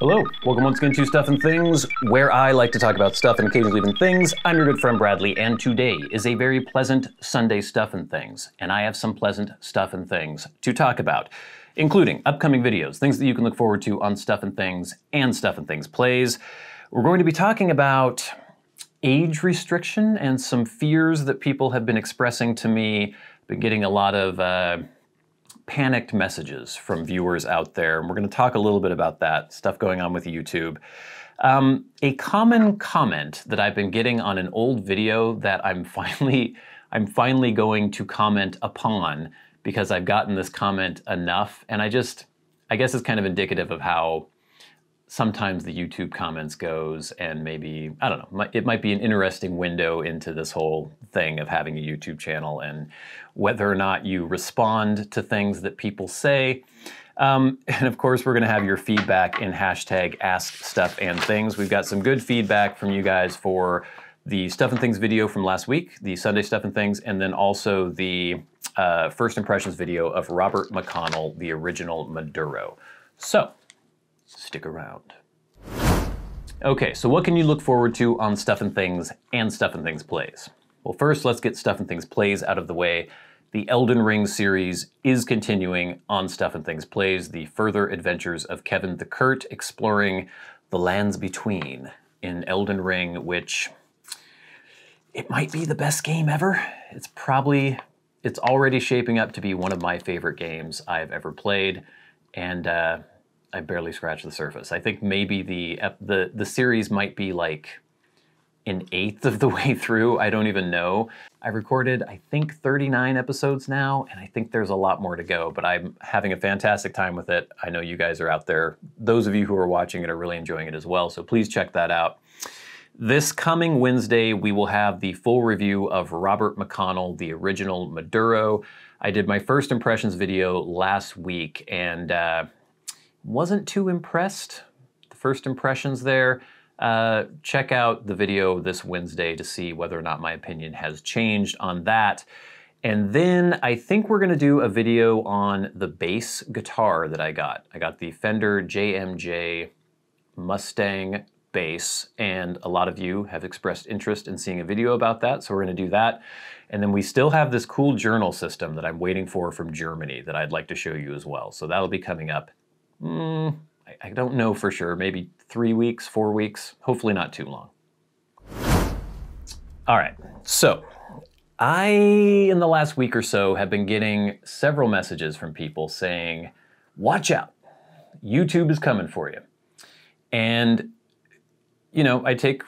Hello, welcome once again to Stuff and Things, where I like to talk about stuff and occasionally even things. I'm your good friend Bradley, and today is a very pleasant Sunday Stuff and Things, and I have some pleasant stuff and things to talk about, including upcoming videos, things that you can look forward to on Stuff and Things and Stuff and Things Plays. We're going to be talking about age restriction and some fears that people have been expressing to me. I've been getting a lot of panicked messages from viewers out there, and we're going to talk a little bit about that, stuff going on with YouTube. A common comment that I've been getting on an old video that I'm finally going to comment upon because I've gotten this comment enough, and I guess it's kind of indicative of how sometimes the YouTube comments goes, and maybe, I don't know, it might be an interesting window into this whole thing of having a YouTube channel and whether or not you respond to things that people say. And of course, we're gonna have your feedback in hashtag askstuffandthings. We've got some good feedback from you guys for the Stuff and Things video from last week, the Sunday Stuff and Things, and then also the first impressions video of Robert McConnell, the original Maduro. So, stick around. Okay, so what can you look forward to on Stuff and Things and Stuff and Things Plays? Well, first, let's get Stuff and Things Plays out of the way. The Elden Ring series is continuing on Stuff and Things Plays, the further adventures of Kevin the Kurt exploring the lands between in Elden Ring, which it might be the best game ever. It's already shaping up to be one of my favorite games I've ever played, and I barely scratched the surface. I think maybe the series might be like an eighth of the way through. I don't even know. I've recorded, I think, 39 episodes now, and I think there's a lot more to go, but I'm having a fantastic time with it. I know you guys are out there. Those of you who are watching it are really enjoying it as well, so please check that out. This coming Wednesday, we will have the full review of Robert McConnell, the original Maduro. I did my first impressions video last week, and wasn't too impressed. The first impressions there. Check out the video this Wednesday to see whether or not my opinion has changed on that. And then I think we're gonna do a video on the bass guitar that I got. I got the Fender JMJ Mustang bass, and a lot of you have expressed interest in seeing a video about that, so we're gonna do that. And then we still have this cool journal system that I'm waiting for from Germany that I'd like to show you as well. So that'll be coming up. I don't know for sure, maybe 3 weeks, 4 weeks, hopefully not too long. All right, so I, in the last week or so, have been getting several messages from people saying, watch out, YouTube is coming for you. And, you know, I take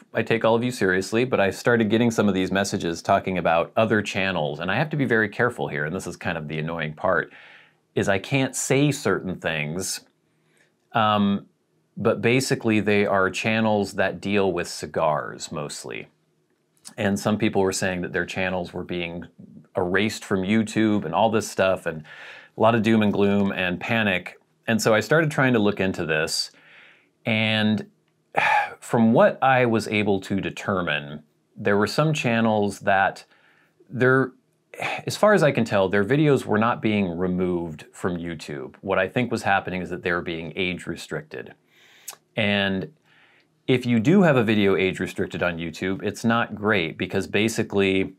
all of you seriously, but I started getting some of these messages talking about other channels, and I have to be very careful here, and this is kind of the annoying part, is I can't say certain things. But basically they are channels that deal with cigars mostly. And some people were saying that their channels were being erased from YouTube and all this stuff, and a lot of doom and gloom and panic. And so I started trying to look into this, and from what I was able to determine, there were some channels that as far as I can tell, their videos were not being removed from YouTube. What I think was happening is that they were being age restricted. And if you do have a video age restricted on YouTube, it's not great, because basically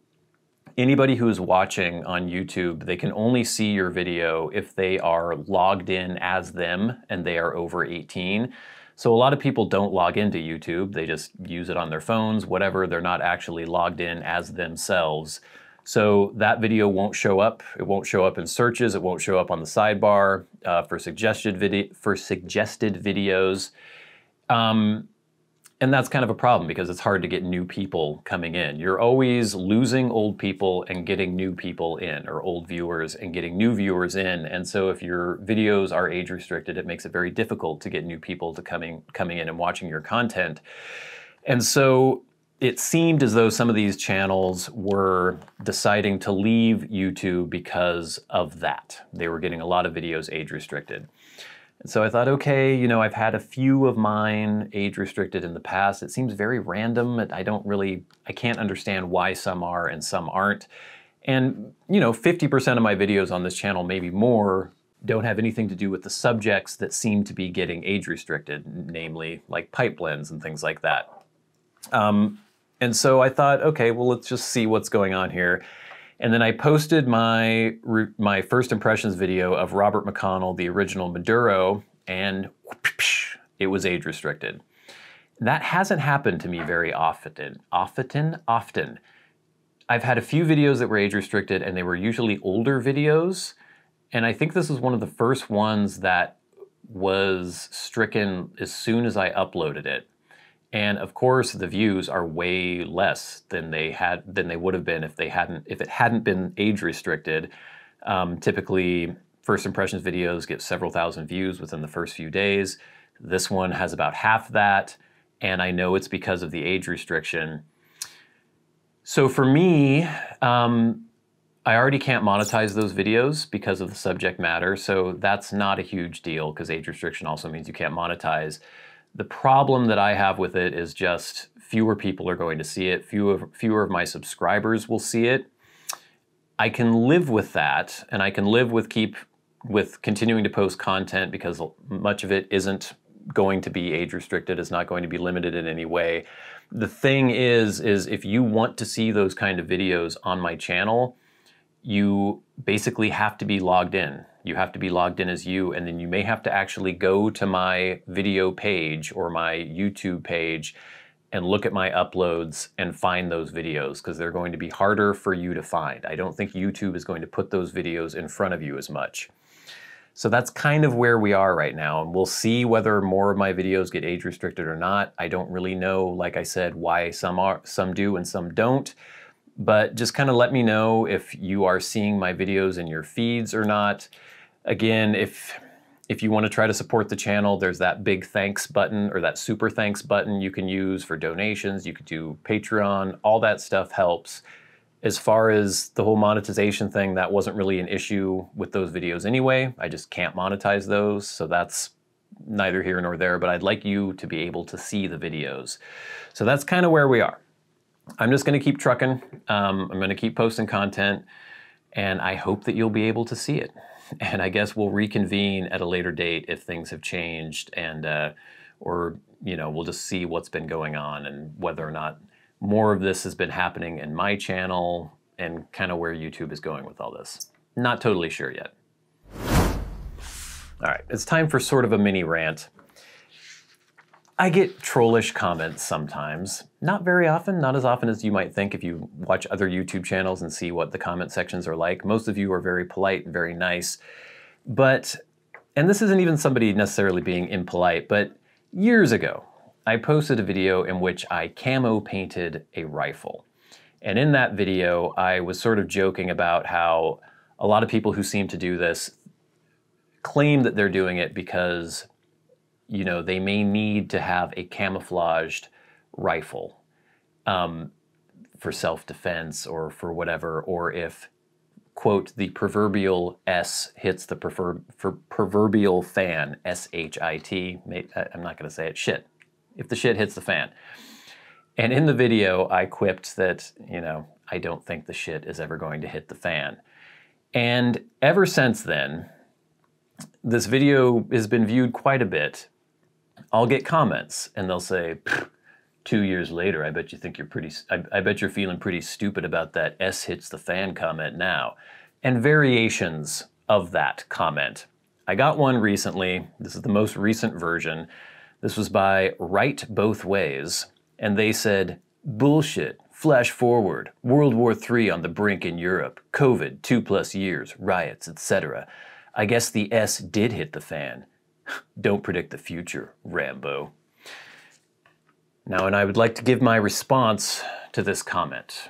anybody who is watching on YouTube, they can only see your video if they are logged in as them and they are over 18. So a lot of people don't log into YouTube. They just use it on their phones, whatever. They're not actually logged in as themselves. So that video won't show up. It won't show up in searches. It won't show up on the sidebar for suggested videos. And that's kind of a problem because it's hard to get new people coming in. You're always losing old people and getting new people in, or old viewers and getting new viewers in. And so if your videos are age restricted, it makes it very difficult to get new people to coming in and watching your content. And so it seemed as though some of these channels were deciding to leave YouTube because of that. They were getting a lot of videos age restricted. And so I thought, okay, you know, I've had a few of mine age restricted in the past. It seems very random. I can't understand why some are and some aren't. And, you know, 50% of my videos on this channel, maybe more, don't have anything to do with the subjects that seem to be getting age restricted, namely like pipe blends and things like that. And so I thought, okay, well, let's just see what's going on here. And then I posted my first impressions video of Robert McConnell, the original Maduro, and whoosh, it was age restricted. That hasn't happened to me very often. Often. I've had a few videos that were age restricted, and they were usually older videos. And I think this is one of the first ones that was stricken as soon as I uploaded it. And of course, the views are way less than they would have been if it hadn't been age restricted. Typically, first impressions videos get several thousand views within the first few days. This one has about half that, and I know it's because of the age restriction. So for me, I already can't monetize those videos because of the subject matter, so that's not a huge deal because age restriction also means you can't monetize. The problem that I have with it is just fewer people are going to see it, fewer of my subscribers will see it. I can live with that, and I can live with continuing to post content because much of it isn't going to be age restricted, it's not going to be limited in any way. The thing is if you want to see those kind of videos on my channel, you basically have to be logged in. You have to be logged in as you, and then you may have to actually go to my video page or my YouTube page and look at my uploads and find those videos because they're going to be harder for you to find. I don't think YouTube is going to put those videos in front of you as much. So that's kind of where we are right now, and we'll see whether more of my videos get age restricted or not. I don't really know, like I said, why some do and some don't. But just kind of let me know if you are seeing my videos in your feeds or not. Again, if you want to try to support the channel, there's that big thanks button or that super thanks button you can use for donations. You could do Patreon, all that stuff helps. As far as the whole monetization thing, that wasn't really an issue with those videos anyway. I just can't monetize those, so that's neither here nor there, but I'd like you to be able to see the videos. So that's kind of where we are. I'm just going to keep trucking. I'm going to keep posting content, and I hope that you'll be able to see it. And I guess we'll reconvene at a later date if things have changed, and or we'll just see what's been going on and whether or not more of this has been happening in my channel and kind of where YouTube is going with all this. Not totally sure yet. All right, it's time for sort of a mini rant. I get trollish comments sometimes. Not very often, not as often as you might think if you watch other YouTube channels and see what the comment sections are like. Most of you are very polite and very nice. And this isn't even somebody necessarily being impolite, but years ago, I posted a video in which I camo painted a rifle. And in that video, I was sort of joking about how a lot of people who seem to do this claim that they're doing it because they may need to have a camouflaged rifle for self-defense or for whatever, or if, quote, the proverbial S hits the proverbial fan, S-H-I-T, I'm not going to say it, shit, if the shit hits the fan. And in the video, I quipped that, I don't think the shit is ever going to hit the fan. And ever since then, this video has been viewed quite a bit. I'll get comments and they'll say, 2 years later, I bet you think I bet you're feeling pretty stupid about that S hits the fan comment now. And variations of that comment. I got one recently. This is the most recent version. This was by Right Both Ways. And they said, bullshit, flash forward, World War III on the brink in Europe, COVID, 2+ years, riots, etc. I guess the S did hit the fan. Don't predict the future, Rambo. Now, and I would like to give my response to this comment.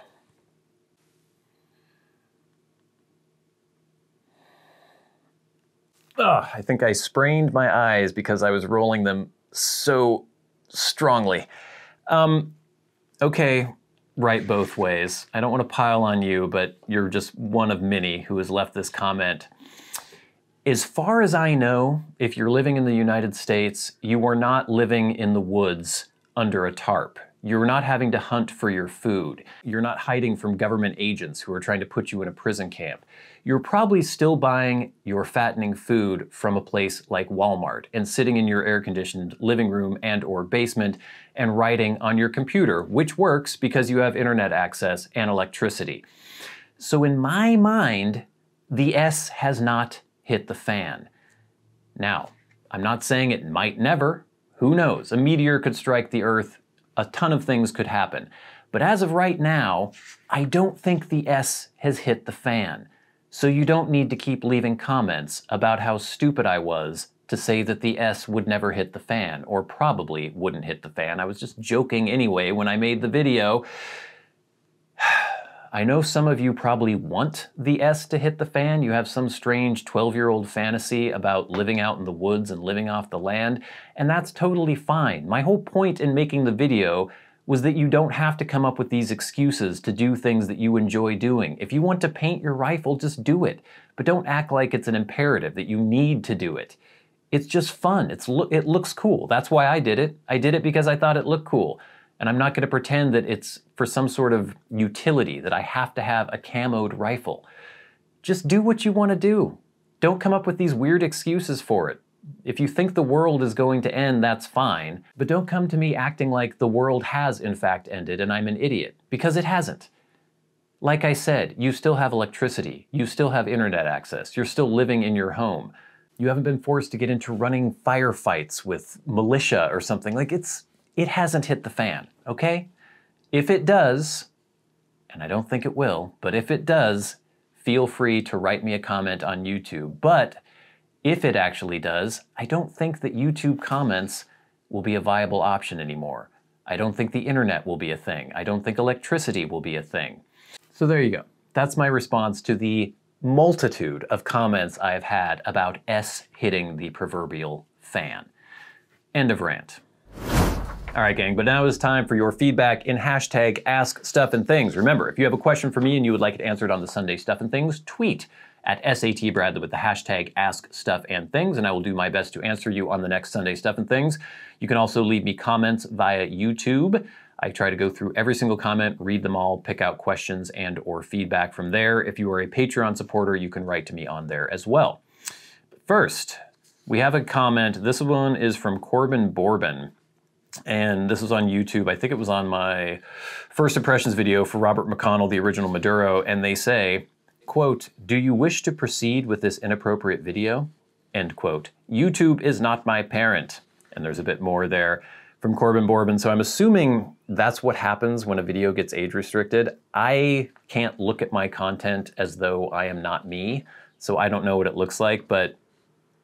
Ugh, I think I sprained my eyes because I was rolling them so strongly. Okay, Right Both Ways. I don't want to pile on you, but you're just one of many who has left this comment. As far as I know, if you're living in the United States, you are not living in the woods under a tarp. You're not having to hunt for your food. You're not hiding from government agents who are trying to put you in a prison camp. You're probably still buying your fattening food from a place like Walmart and sitting in your air-conditioned living room and or basement and writing on your computer, which works because you have internet access and electricity. So in my mind, the S has not hit the fan. Now, I'm not saying it might never. Who knows? A meteor could strike the Earth. A ton of things could happen. But as of right now, I don't think the S has hit the fan. So you don't need to keep leaving comments about how stupid I was to say that the S would never hit the fan, or probably wouldn't hit the fan. I was just joking anyway when I made the video. I know some of you probably want the S to hit the fan. You have some strange 12-year-old fantasy about living out in the woods and living off the land, and that's totally fine. My whole point in making the video was that you don't have to come up with these excuses to do things that you enjoy doing. If you want to paint your rifle, just do it. But don't act like it's an imperative, that you need to do it. It's just fun. It looks cool. That's why I did it. I did it because I thought it looked cool. And I'm not going to pretend that it's for some sort of utility, that I have to have a camoed rifle. Just do what you want to do. Don't come up with these weird excuses for it. If you think the world is going to end, that's fine. But don't come to me acting like the world has in fact ended and I'm an idiot, because it hasn't. Like I said, you still have electricity. You still have internet access. You're still living in your home. You haven't been forced to get into running firefights with militia or something. Like it hasn't hit the fan, okay? If it does, and I don't think it will, but if it does, feel free to write me a comment on YouTube. But if it actually does, I don't think that YouTube comments will be a viable option anymore. I don't think the internet will be a thing. I don't think electricity will be a thing. So there you go. That's my response to the multitude of comments I've had about S hitting the proverbial fan. End of rant. All right, gang, but now it's time for your feedback in hashtag askstuffandthings. Remember, if you have a question for me and you would like it answered on the Sunday Stuff and Things, tweet at SATBradley with the hashtag askstuffandthings, and I will do my best to answer you on the next Sunday Stuff and Things. You can also leave me comments via YouTube. I try to go through every single comment, read them all, pick out questions and or feedback from there. If you are a Patreon supporter, you can write to me on there as well. First, we have a comment. This one is from Corbin Bourbon. And this was on YouTube. I think it was on my first impressions video for Robert McConnell, the original Maduro. And they say, quote, "Do you wish to proceed with this inappropriate video?" End quote. "YouTube is not my parent." And there's a bit more there from Corbin Bourbon. So I'm assuming that's what happens when a video gets age restricted. I can't look at my content as though I am not me. So I don't know what it looks like, but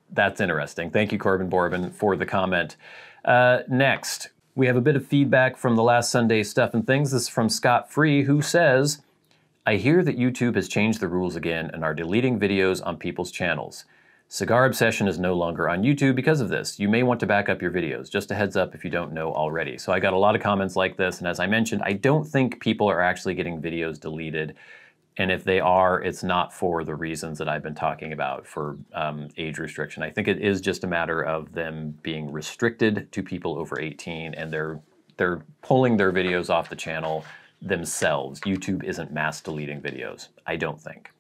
that's interesting. Thank you, Corbin Bourbon, for the comment. Next, we have a bit of feedback from the last Sunday Stuff and Things. This is from Scott Free, who says, "I hear that YouTube has changed the rules again and are deleting videos on people's channels. Cigar Obsession is no longer on YouTube because of this. You may want to back up your videos. Just a heads up if you don't know already." So I got a lot of comments like this, and as I mentioned, I don't think people are actually getting videos deleted. And if they are, it's not for the reasons that I've been talking about for age restriction. I think it is just a matter of them being restricted to people over 18, and they're pulling their videos off the channel themselves. YouTube isn't mass deleting videos, I don't think.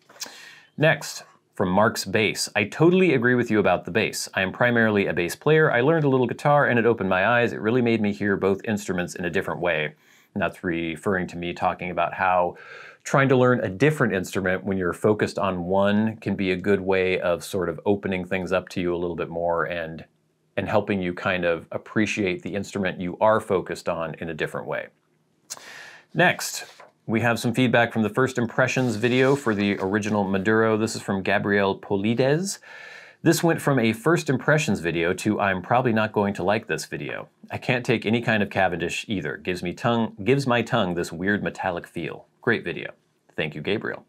Next, from Mark's Bass. "I totally agree with you about the bass. I am primarily a bass player. I learned a little guitar and it opened my eyes. It really made me hear both instruments in a different way." And that's referring to me talking about how trying to learn a different instrument when you're focused on one can be a good way of sort of opening things up to you a little bit more and helping you kind of appreciate the instrument you are focused on in a different way. Next, we have some feedback from the first impressions video for the original Maduro. This is from Gabriel Polides. "This went from a first impressions video to I'm probably not going to like this video. I can't take any kind of Cavendish either. Gives my tongue this weird metallic feel. Great video." Thank you, Gabriel.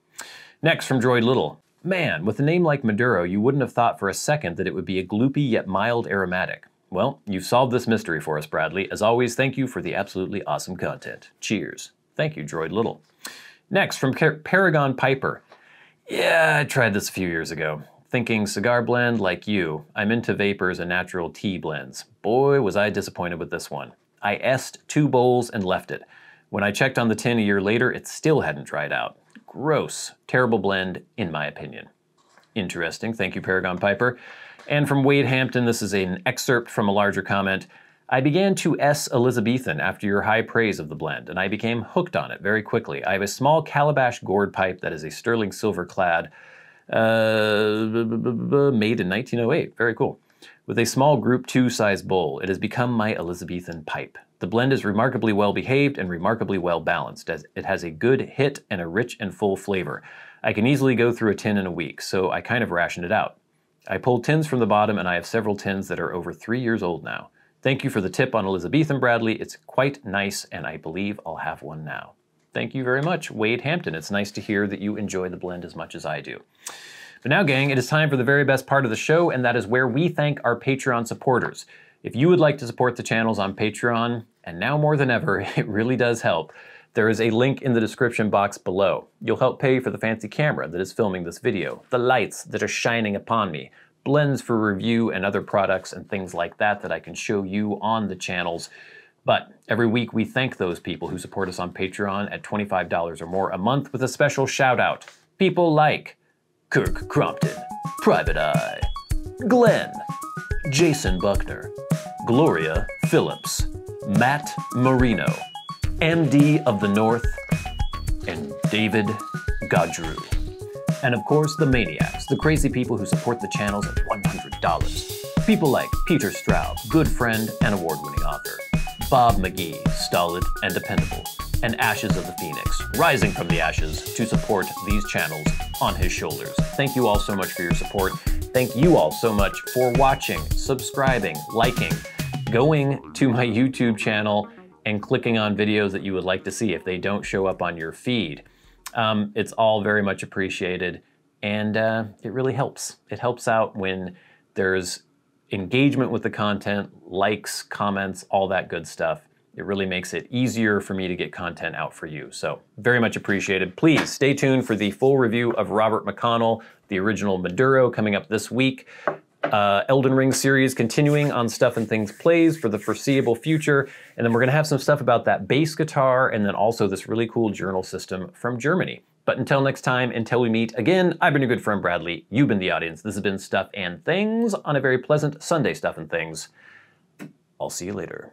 Next, from Droid Little. "Man, with a name like Maduro, you wouldn't have thought for a second that it would be a gloopy yet mild aromatic. Well, you've solved this mystery for us, Bradley. As always, thank you for the absolutely awesome content. Cheers." Thank you, Droid Little. Next, from Paragon Piper. "Yeah, I tried this a few years ago. Thinking cigar blend like you. I'm into vapors and natural tea blends. Boy, was I disappointed with this one. I essed 2 bowls and left it. When I checked on the tin a year later, it still hadn't dried out. Gross. Terrible blend, in my opinion. Interesting. Thank you, Paragon Piper. And from Wade Hampton, this is an excerpt from a larger comment. I began to S Elizabethan after your high praise of the blend, and I became hooked on it very quickly. I have a small calabash gourd pipe that is a sterling silver clad, made in 1908. Very cool. With a small Group 2 size bowl, it has become my Elizabethan pipe. The blend is remarkably well behaved and remarkably well balanced, as it has a good hit and a rich and full flavor. I can easily go through a tin in a week, so I kind of rationed it out. I pulled tins from the bottom, and I have several tins that are over 3 years old now. Thank you for the tip on Elizabethan, Bradley. It's quite nice, and I believe I'll have one now. Thank you very much, Wade Hampton. It's nice to hear that you enjoy the blend as much as I do. But now, gang, it is time for the very best part of the show, and that is where we thank our Patreon supporters. If you would like to support the channels on Patreon, and now more than ever, it really does help, there is a link in the description box below. You'll help pay for the fancy camera that is filming this video, the lights that are shining upon me, blends for review and other products and things like that that I can show you on the channels. But every week we thank those people who support us on Patreon at $25 or more a month with a special shout out. People like Kirk Crompton, Private Eye, Glenn, Jason Buckner, Gloria Phillips, Matt Marino, MDoftheNorth, and David Gaudreau. And of course, the Maniacs, the crazy people who support the channels at $100. People like Peter Straub, good friend and award-winning author, Bob Magee, stolid and dependable, and Ashes of the Phoenix, rising from the ashes to support these channels on his shoulders. Thank you all so much for your support. Thank you all so much for watching, subscribing, liking, going to my YouTube channel, and clicking on videos that you would like to see if they don't show up on your feed. It's all very much appreciated, and it really helps. It helps out when there's engagement with the content, likes, comments, all that good stuff. It really makes it easier for me to get content out for you. So very much appreciated. Please stay tuned for the full review of Robert McConnell, the original Maduro, coming up this week. Elden Ring series continuing on Stuff and Things Plays for the foreseeable future. And then we're gonna have some stuff about that bass guitar and then also this really cool journal system from Germany. But until next time, until we meet again, I've been your good friend Bradley. You've been the audience. This has been Stuff and Things on a very pleasant Sunday, Stuff and Things. I'll see you later.